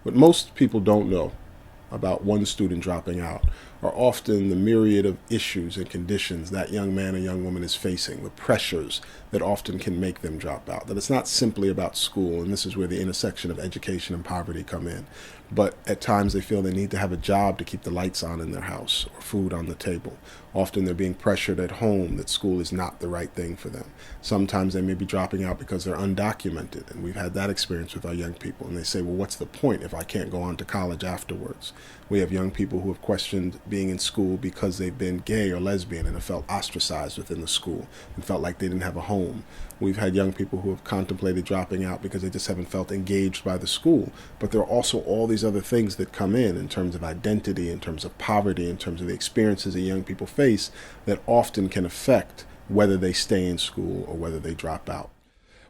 What most people don't know about one student dropping out are often the myriad of issues and conditions that young man or young woman is facing, the pressures that often can make them drop out. That it's not simply about school, and this is where the intersection of education and poverty come in. But at times they feel they need to have a job to keep the lights on in their house or food on the table. Often they're being pressured at home that school is not the right thing for them. Sometimes they may be dropping out because they're undocumented, and we've had that experience with our young people. And they say, well, what's the point if I can't go on to college afterwards? We have young people who have questioned being in school because they've been gay or lesbian and have felt ostracized within the school and felt like they didn't have a home. We've had young people who have contemplated dropping out because they just haven't felt engaged by the school. But there are also all these other things that come in terms of identity, in terms of poverty, in terms of the experiences that young people face that often can affect whether they stay in school or whether they drop out.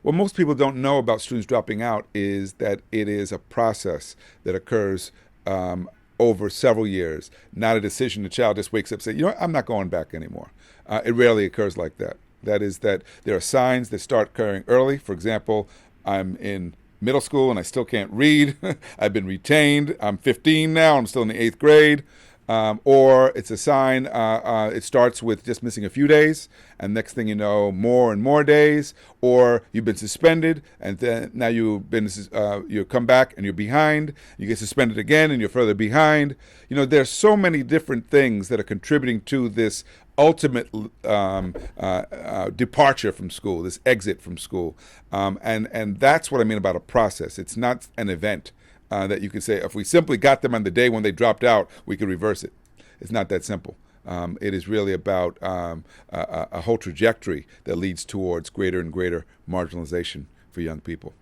What most people don't know about students dropping out is that it is a process that occurs over several years, not a decision the child just wakes up and says, you know what, I'm not going back anymore. It rarely occurs like that. That is that there are signs that start occurring early. For example, I'm in middle school and I still can't read. I've been retained. I'm 15 now. I'm still in the 8th grade. Or it's a sign, it starts with just missing a few days, and next thing you know, more and more days, or you've been suspended, and then now you come back and you're behind, you get suspended again and you're further behind. You know, there's so many different things that are contributing to this ultimate departure from school, this exit from school. And that's what I mean about a process. It's not an event. That you could say, if we simply got them on the day when they dropped out, we could reverse it. It's not that simple. It is really about a whole trajectory that leads towards greater and greater marginalization for young people.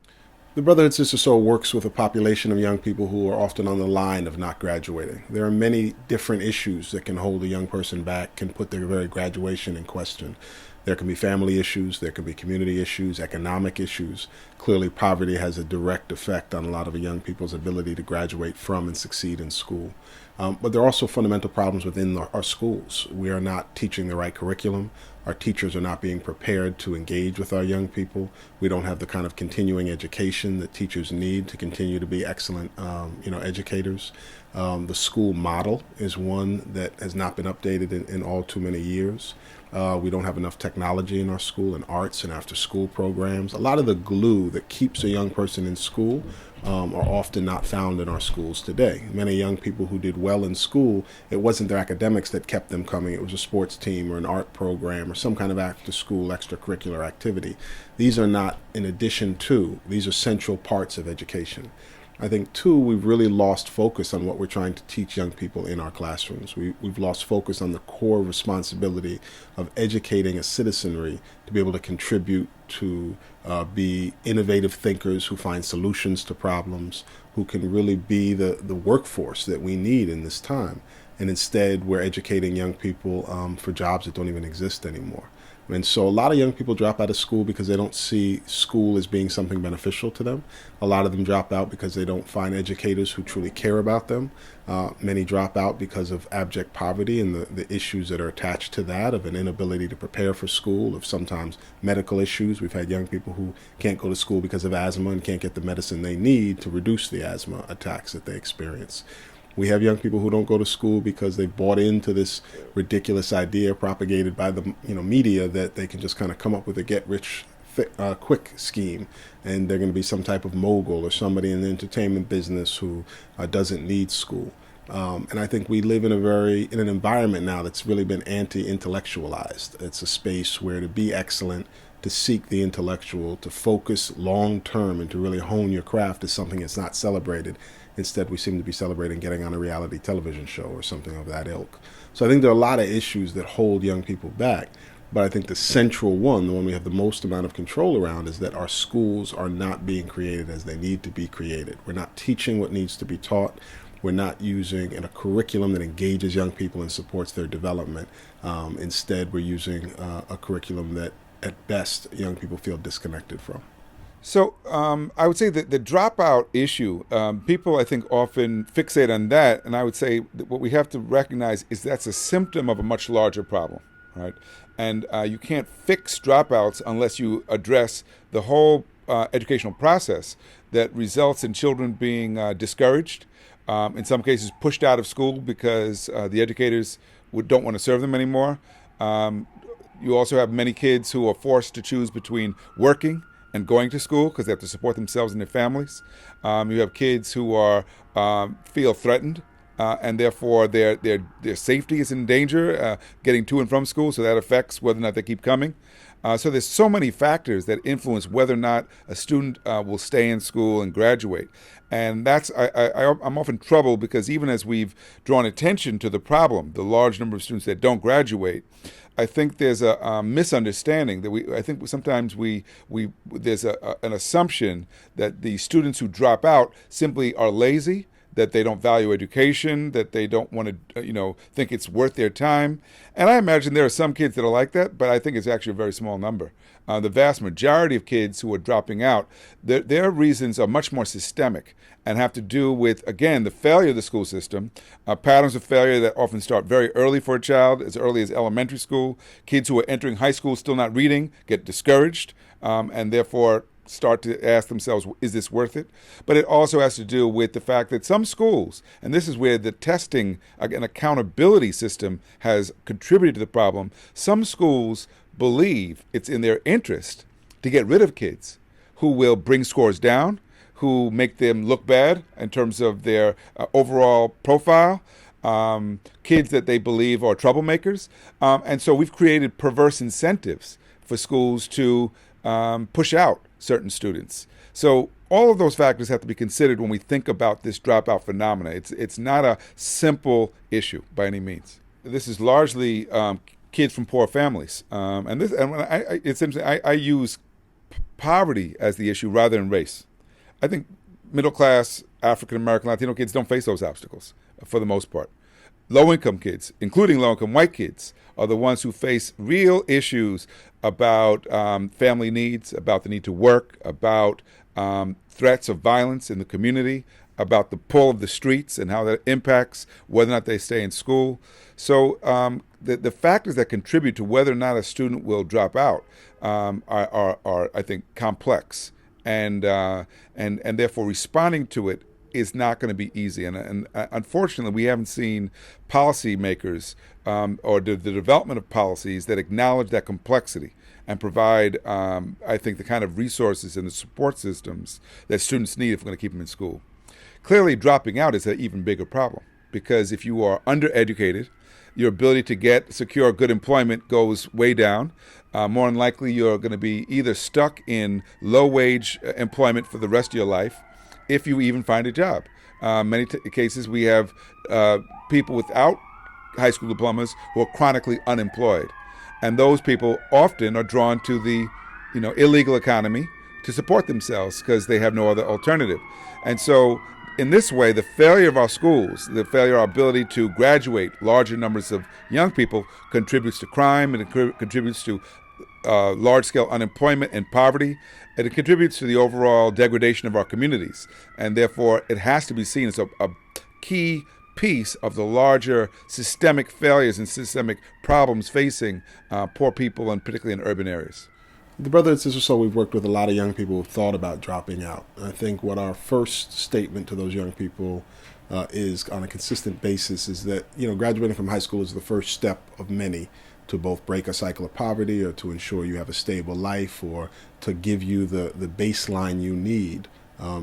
The Brotherhood Sister Soul works with a population of young people who are often on the line of not graduating. There are many different issues that can hold a young person back, can put their very graduation in question. There can be family issues, there can be community issues, economic issues. Clearly, poverty has a direct effect on a lot of young people's ability to graduate from and succeed in school. But there are also fundamental problems within our schools. We are not teaching the right curriculum. Our teachers are not being prepared to engage with our young people. We don't have the kind of continuing education that teachers need to continue to be excellent, educators. The school model is one that has not been updated in all too many years. We don't have enough technology in our school and arts and after school programs. A lot of the glue that keeps a young person in school are often not found in our schools today. Many young people who did well in school, it wasn't their academics that kept them coming. It was a sports team or an art program or some kind of after school extracurricular activity. These are not in addition to, these are central parts of education. I think, too, we've really lost focus on what we're trying to teach young people in our classrooms. We've lost focus on the core responsibility of educating a citizenry to be able to contribute, to be innovative thinkers who find solutions to problems, who can really be the workforce that we need in this time. And instead, we're educating young people for jobs that don't even exist anymore. And so a lot of young people drop out of school because they don't see school as being something beneficial to them. A lot of them drop out because they don't find educators who truly care about them. Many drop out because of abject poverty and the issues that are attached to that, of an inability to prepare for school, of sometimes medical issues. We've had young people who can't go to school because of asthma and can't get the medicine they need to reduce the asthma attacks that they experience. We have young people who don't go to school because they've bought into this ridiculous idea propagated by the media that they can just kind of come up with a get-rich-quick scheme, and they're going to be some type of mogul or somebody in the entertainment business who doesn't need school. And I think we live in an environment now that's really been anti-intellectualized. It's a space where to be excellent, to seek the intellectual, to focus long-term, and to really hone your craft is something that's not celebrated. Instead, we seem to be celebrating getting on a reality television show or something of that ilk. So I think there are a lot of issues that hold young people back. But I think the central one, the one we have the most amount of control around, is that our schools are not being created as they need to be created. We're not teaching what needs to be taught. We're not using a curriculum that engages young people and supports their development. Instead, we're using a curriculum that, at best, young people feel disconnected from. So I would say that the dropout issue, people I think often fixate on that, and I would say that what we have to recognize is that's a symptom of a much larger problem, right? And you can't fix dropouts unless you address the whole educational process that results in children being discouraged, in some cases pushed out of school because the educators don't want to serve them anymore. You also have many kids who are forced to choose between working and going to school because they have to support themselves and their families. You have kids who are feel threatened, and therefore their safety is in danger getting to and from school, so that affects whether or not they keep coming. So there's so many factors that influence whether or not a student will stay in school and graduate. And I'm often troubled because even as we've drawn attention to the problem, the large number of students that don't graduate, I think there's a misunderstanding that I think sometimes there's an assumption that the students who drop out simply are lazy, that they don't value education, that they don't want to, think it's worth their time. And I imagine there are some kids that are like that, but I think it's actually a very small number. The vast majority of kids who are dropping out, their reasons are much more systemic and have to do with, again, the failure of the school system, patterns of failure that often start very early for a child, as early as elementary school. Kids who are entering high school still not reading get discouraged, and therefore start to ask themselves, is this worth it? But it also has to do with the fact that some schools, and this is where the testing and accountability system has contributed to the problem, some schools believe it's in their interest to get rid of kids who will bring scores down, who make them look bad in terms of their overall profile, kids that they believe are troublemakers. And so we've created perverse incentives for schools to push out certain students. So all of those factors have to be considered when we think about this dropout phenomena. It's not a simple issue by any means. This is largely kids from poor families, it's interesting. I use poverty as the issue rather than race. I think middle class African American Latino kids don't face those obstacles for the most part. Low-income kids, including low-income white kids, are the ones who face real issues about family needs, about the need to work, about threats of violence in the community, about the pull of the streets and how that impacts whether or not they stay in school. So the factors that contribute to whether or not a student will drop out are I think, complex, and therefore responding to it is not going to be easy. And unfortunately, we haven't seen policymakers or the development of policies that acknowledge that complexity and provide, I think, the kind of resources and the support systems that students need if we're going to keep them in school. Clearly, dropping out is an even bigger problem because if you are undereducated, your ability to secure good employment goes way down. More than likely, you're going to be either stuck in low-wage employment for the rest of your life, if you even find a job. Many cases, we have people without high school diplomas who are chronically unemployed. And those people often are drawn to the illegal economy to support themselves because they have no other alternative. And so in this way, the failure of our schools, the failure of our ability to graduate larger numbers of young people contributes to crime, and it contributes to large-scale unemployment and poverty, and it contributes to the overall degradation of our communities. And therefore, it has to be seen as a key piece of the larger systemic failures and systemic problems facing poor people, and particularly in urban areas. The Brother and Sister Soul, we've worked with a lot of young people who've thought about dropping out. I think what our first statement to those young people is on a consistent basis is that, graduating from high school is the first step of many to both break a cycle of poverty or to ensure you have a stable life or to give you the baseline you need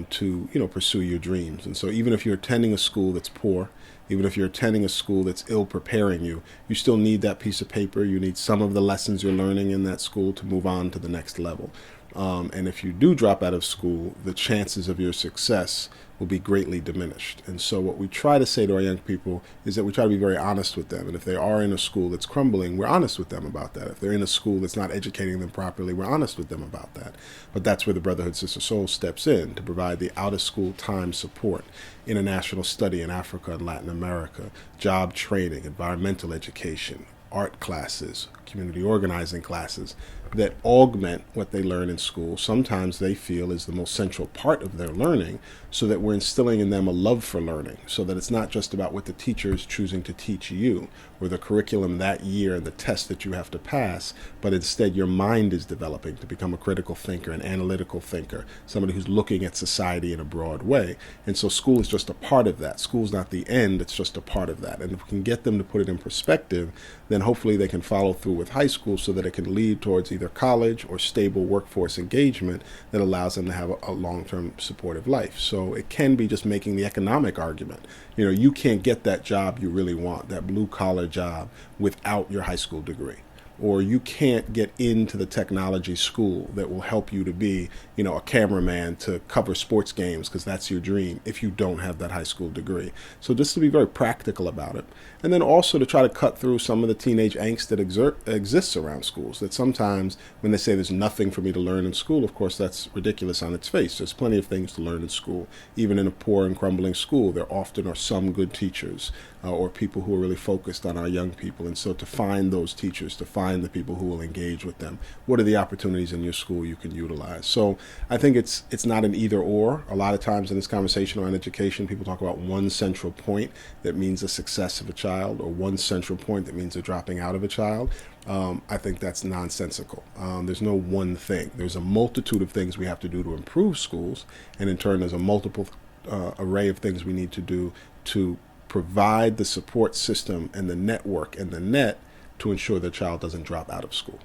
to pursue your dreams. And so even if you're attending a school that's poor, even if you're attending a school that's ill preparing you, you still need that piece of paper. You need some of the lessons you're learning in that school to move on to the next level. And if you do drop out of school, the chances of your success will be greatly diminished. And so what we try to say to our young people is that we try to be very honest with them. And if they are in a school that's crumbling, we're honest with them about that. If they're in a school that's not educating them properly, we're honest with them about that. But that's where the Brotherhood Sister Soul steps in to provide the out-of-school time support, international study in Africa and Latin America, job training, environmental education, art classes, community organizing classes that augment what they learn in school. Sometimes they feel is the most central part of their learning, so that we're instilling in them a love for learning, so that it's not just about what the teacher is choosing to teach you or the curriculum that year and the test that you have to pass, but instead your mind is developing to become a critical thinker, an analytical thinker, somebody who's looking at society in a broad way. And so school is just a part of that. School's not the end, it's just a part of that. And if we can get them to put it in perspective, then hopefully they can follow through with high school so that it can lead towards either college or stable workforce engagement that allows them to have a long-term supportive life. So it can be just making the economic argument. You know, you can't get that job you really want, that blue-collar job, without your high school degree. Or you can't get into the technology school that will help you to be, you know, a cameraman to cover sports games because that's your dream if you don't have that high school degree. So just to be very practical about it. And then also to try to cut through some of the teenage angst that exists around schools. That sometimes when they say there's nothing for me to learn in school, of course that's ridiculous on its face. There's plenty of things to learn in school. Even in a poor and crumbling school, there often are some good teachers or people who are really focused on our young people. And so to find those teachers, to find the people who will engage with them, what are the opportunities in your school you can utilize? So I think it's not an either or. A lot of times in this conversation around education, people talk about one central point that means the success of a child, or one central point that means the dropping out of a child. I think that's nonsensical. There's no one thing. There's a multitude of things we have to do to improve schools, and in turn there's a multiple array of things we need to do to provide the support system and the network and the net to ensure the child doesn't drop out of school.